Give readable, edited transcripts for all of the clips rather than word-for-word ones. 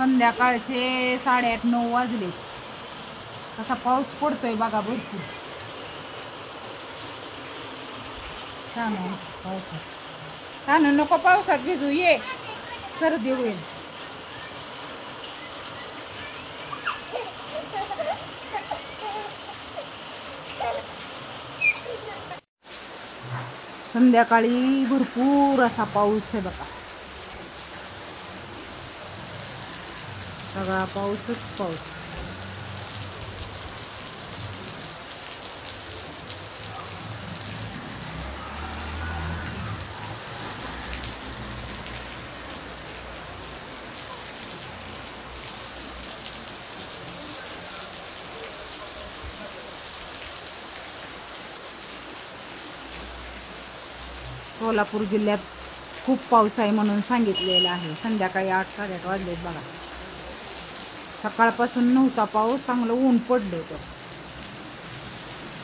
संध्याकाळचे 8:30-9 वाजले. कसा पाऊस पडतोय बघा भरपूर. सानू पावसात, सानू नको पावसात भिजू, ये सर्दी होईल. संध्याकाळी भरपूर असा पाऊस आहे बघा. सगळा पाऊसच पाऊस. सोलापूर जिल्ह्यात खूप पाऊस आहे म्हणून सांगितलेलं आहे. संध्याकाळी 8-8:30 वाजलेत बघा. सकाळपासून नव्हता पाऊस, चांगलं ऊन पडलं होतं.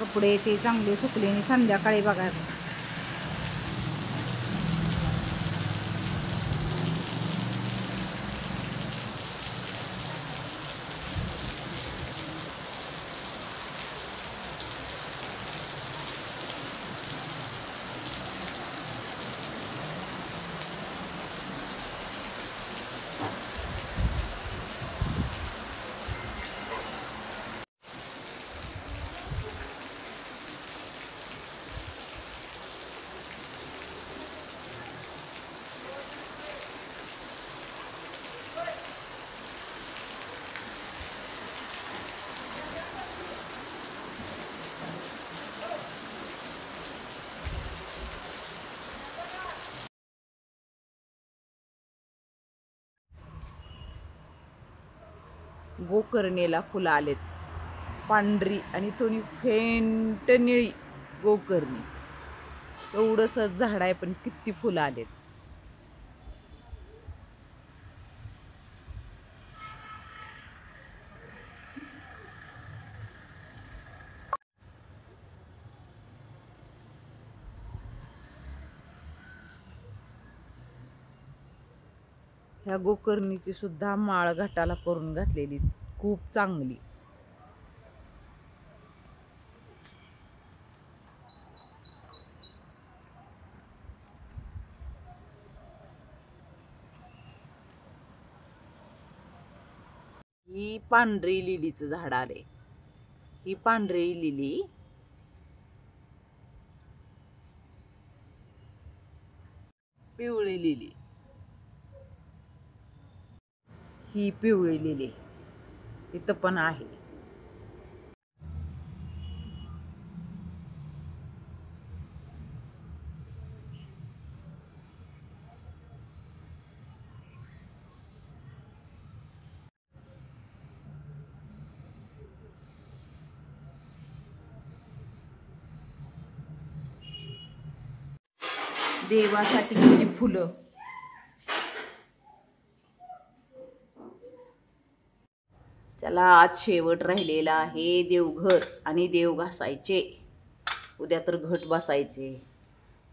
कपडे ते चांगले सुकले आणि संध्याकाळी बघा. गोकर्णीला फुलं आलेत, पांढरी आणि थोडी फेंट निळी गोकर्णी. एवढंसं झाड आहे पण किती फुलं आलेत. ह्या गोकर्णीची सुद्धा माळ घाटाला करून घातलेली, खूप चांगली. ही पांढरी लिलीचं झाड आले. ही पांढरी लिली पिवळी लिली, ही पिवळी लिली इथं पण आहे. देवासाठी किती फुलं. चला, आज शेवट राहिलेला आहे देवघर आणि देव घासायचे. उद्या तर घट बसायचे.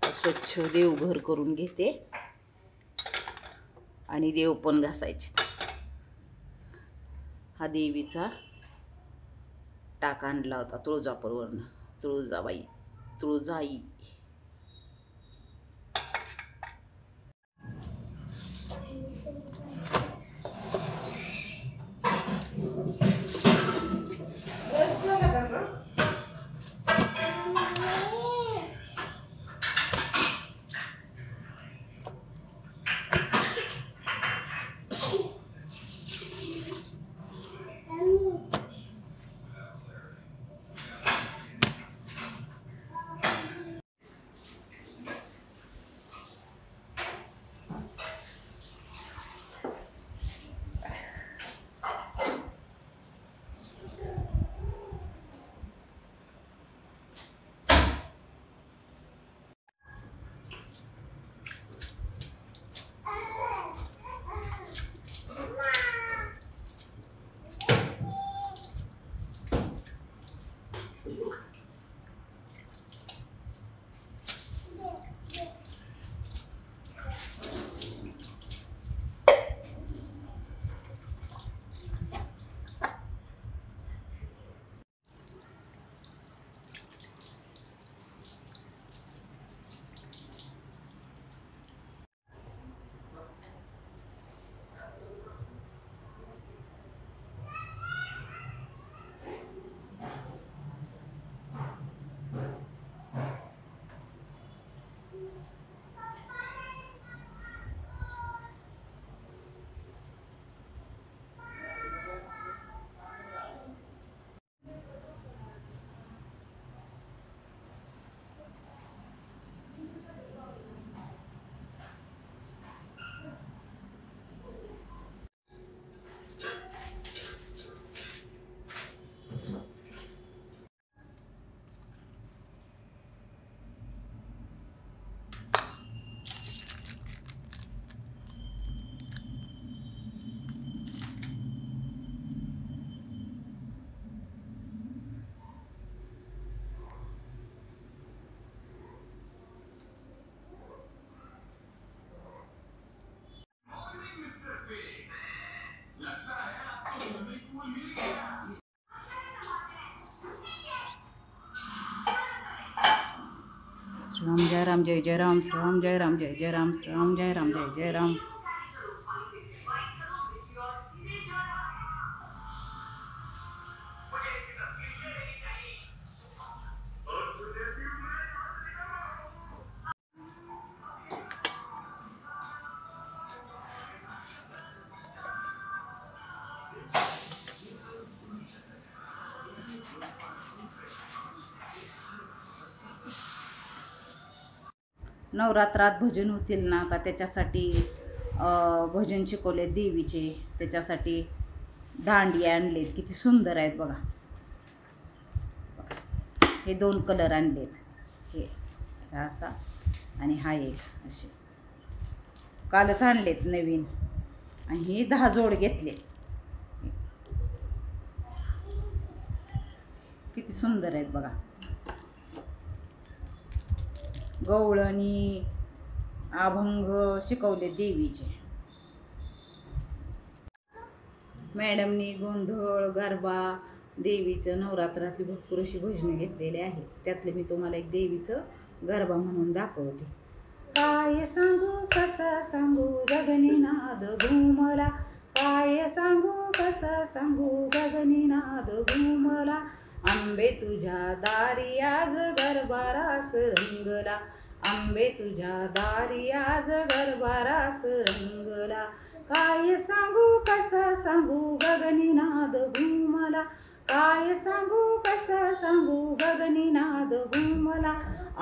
स्वच्छ देवघर करून घेते आणि देव पण घासायचे. हा देवीचा टाक आणला होता तुळजापूरवरनं. तुळजाई. राम जय जय राम श्रीराम जय राम जय जय राम श्रीराम जय राम जय जय राम. नवरात्रात भजन होतील ना, का त्याच्यासाठी भजन शिकवले देवीचे. त्याच्यासाठी दांडी आणलेत, किती सुंदर आहेत बघा. हे 2 कलर आणलेत, हे असा आणि हा एक असे कालच आणलेत नवीन. आणि हे 10 जोड घेतले. किती सुंदर आहेत बघा. गवळणी अभंग शिकवले देवीचे. मॅडमनी गोंधळ गरबा देवीचं नवरात्रातली भरपूर अशी भजनं घेतलेली आहेत. त्यातले मी तुम्हाला एक देवीचं गरबा म्हणून दाखवते. काय सांगू कसं सांगू गगनीनाद घुमला, काय सांगू कसं सांगू गगनीनाद घुमला. आंबे तुझ्या दारी आज गरबा रास रंगला, आंबे तुझ्या दारी आज गरबा रास रंगला. काय सांगू कसं सांगू गगनीनाद घुमला, काय सांगू कसं सांगू गगनीनाद घुमला.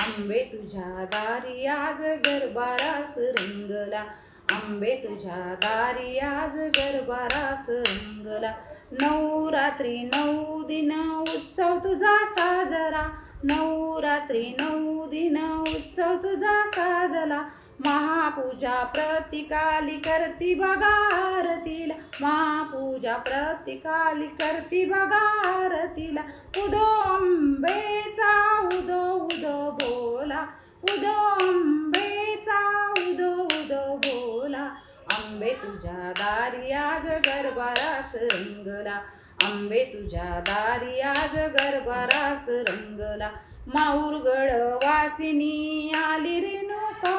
आंबे तुझ्या दारी आज गरबा रास रंगला, आंबे तुझ्या दारी आज गरबा रास रंगला. 9 रात्री 9 दिन उत्सव तुझा साजरा, 9 रात्री 9 दिन उत्सव तुझा साजला. महापूजा प्रतिकाली करती बघा आरतीला, महापूजा प्रतिकाली करती बघा आरतीला. उदो अंबेचा उदो उदो बोला, उदो अंबेचा उदो उदो बोला. आंबे तुझ्या दारी आज गरबा रास रंगला, आंबे तुझ्या दारी आज गरबा रास रंगला. माऊरगड वासिनी आली रेणुका,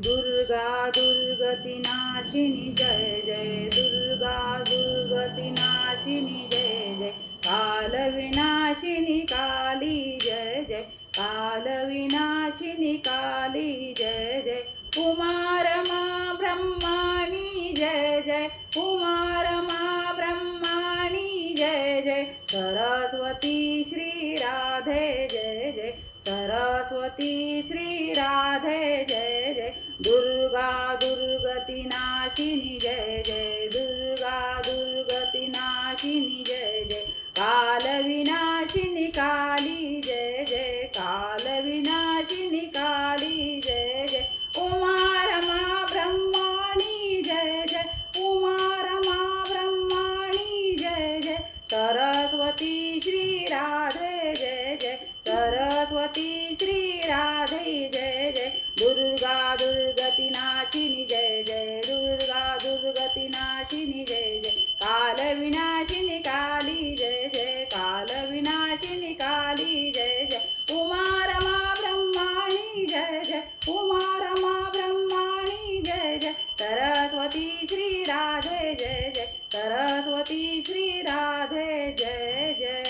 दुर्गा दुर्गती नाशिनी जय जय, दुर्गा दुर्गती नाशिनी जय जय. काल विनाशिनी काली जय जय, काल विनाशिनी काली जय जय. कुमार मा ब्रह्माणी जय जय, कुमार मा ब्रह्माणी जय जय. सरस्वती श्री राधे जय जय, सरस्वती श्री राधे जय जय. दुर्गा दुर्गती नाशिनी जय जय, दुर्गा दुर्गती नाशिनी जय जय. काल विनाशिनी काली जय जय, काल विनाशिनी काली जय जय. उमा रमा ब्रह्माणी जय जय, उमा रमा ब्रह्माणी जय जय. सरस्वती श्री राधे जय जय, सरस्वती श्री राधे जय जय. दुर्गा दुर्गती नाशिनी जय जय, दुर्गा दुर्गती नाशिनी जय जय. काल विनाशिनी काली जय जय, काल विनाशिनी काली जय जय. उमा रमा ब्रह्माणी जय जय, उमा रमा ब्रह्माणी जय जय. सरस्वती श्री राधे जय जय, सरस्वती श्री राधे जय जय.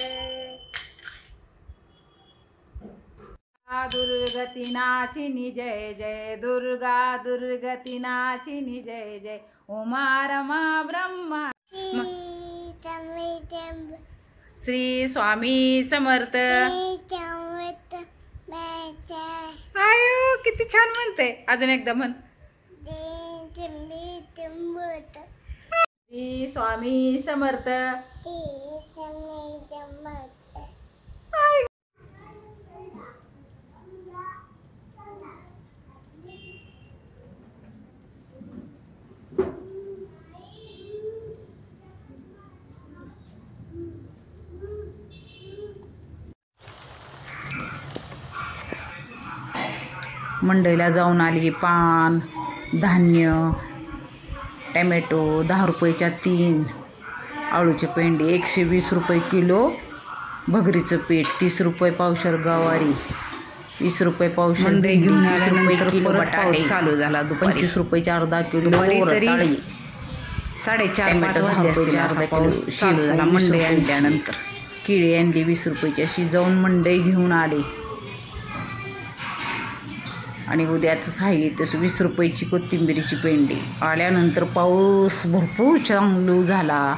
दुर्गती नाशिनी जय जय, दुर्गा दुर्गती नाशिनी जय जय. उमा रमा ब्रह्मा. श्री स्वामी समर्थ. आयो किती छान म्हणते. अजून एकदा म्हण. श्री स्वामी समर्थ. मंडईला जाऊन आली. पान, धान्य, टमॅटो 10 रुपयाच्या 3, आळूचे पेंडे 120 रुपये किलो, भगरीचं पीठ 30 रुपये पावशेर, गवारी 20 रुपये पावशेर मंडई घेऊन 20 रुपये आल्यानंतर किलो परत बटाटे पाऊस चालू झाला दुपारी. 25 रुपयाचे अर्धा किलो दुपारी रताळी, तरी 4:30-5 वाजले असतील असा पाऊस चालू झाला मंडई आणल्यानंतर. केळी आणली 20 रुपयाची. अशी जाऊन मंडई घेऊन आले. आणि उद्याचं साहित्य 20 रुपयाची कोथिंबीरीची पेंडी. आल्यानंतर पाऊस भरपूर चांगला झाला.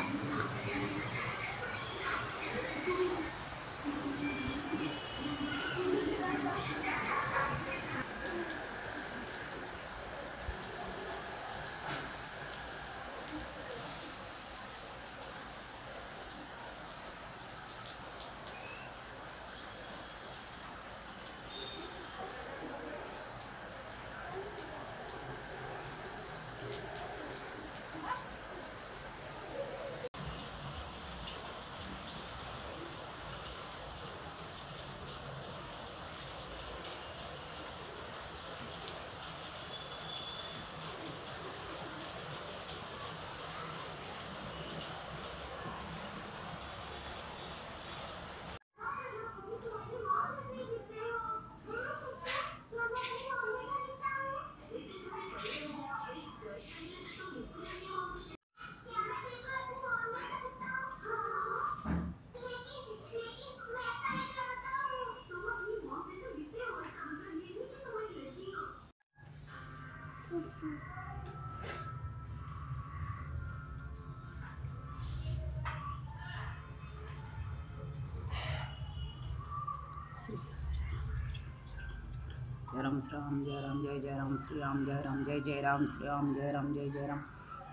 जय राम श्री राम जय राम जय जय राम श्री राम जय राम जय जय राम श्री राम जय राम जय जय राम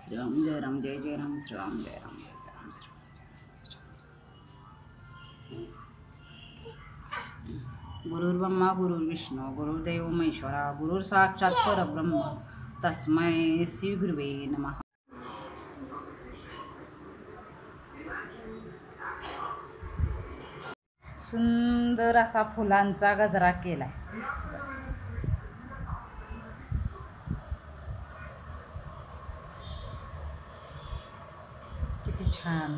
श्री राम जय राम जय जय राम श्री राम जय राम जय जय राम श्री राम. गुरुर्ब्रह्मा गुरुर्विष्णू गुरुर्देव महेश्वरा गुरुर साक्षात परब्रह्म तस्मै श्री गुरुवे नमः. सुंदर असा फुलांचा गजरा केलाय. किती छान.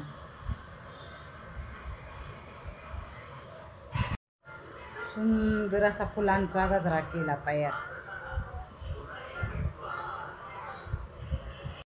सुंदर असा फुलांचा गजरा केला तयार.